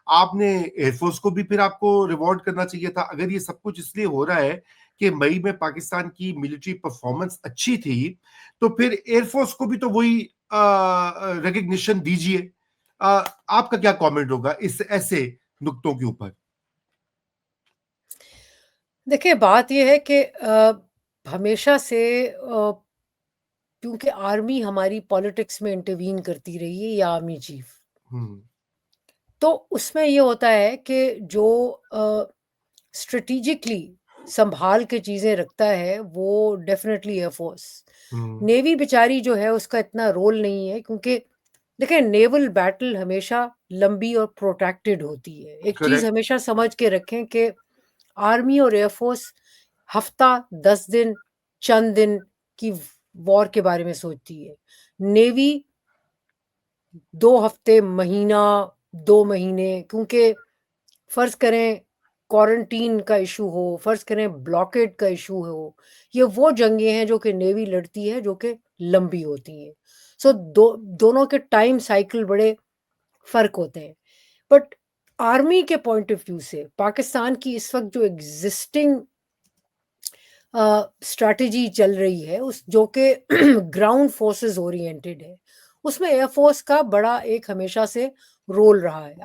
आपने एयरफोर्स को भी फिर आपको रिवॉर्ड करना चाहिए था। अगर ये सब कुछ इसलिए हो रहा है कि मई में पाकिस्तान की मिलिट्री परफॉर्मेंस अच्छी थी, तो फिर एयरफोर्स को भी तो वही रिकग्निशन दीजिए। आपका क्या कमेंट होगा इस ऐसे नुक्तों के ऊपर? देखिए, बात ये है कि हमेशा से क्योंकि आर्मी हमारी पॉलिटिक्स में इंटरवीन करती रही है, या आर्मी चीफ, हम्म। तो उसमें ये होता है कि जो स्ट्रेटेजिकली संभाल के चीज़ें रखता है वो डेफिनेटली एयरफोर्स। हम्म। नेवी बेचारी जो है उसका इतना रोल नहीं है, क्योंकि देखिए नेवल बैटल हमेशा लंबी और प्रोट्रैक्टेड होती है। एक चीज़ करेक्ट। हमेशा समझ के रखें कि आर्मी और एयरफोर्स हफ्ता 10 दिन चंद दिन की वॉर के बारे में सोचती है। नेवी 2 हफ्ते, महीना, 2 महीने, क्योंकि फर्ज करें क्वारंटीन का इशू हो, फर्ज करें ब्लॉकेड का इशू हो, ये वो जंगें हैं जो कि नेवी लड़ती है, जो कि लंबी होती हैं। सो दोनों के टाइम साइकिल बड़े फर्क होते हैं। बट आर्मी के पॉइंट ऑफ व्यू से पाकिस्तान की इस वक्त जो एग्जिस्टिंग स्ट्रैटेजी चल रही है, उस जो कि ग्राउंड फोर्सेस ओरिएंटेड है, उसमें एयरफोर्स का बड़ा एक हमेशा से रोल रहा है।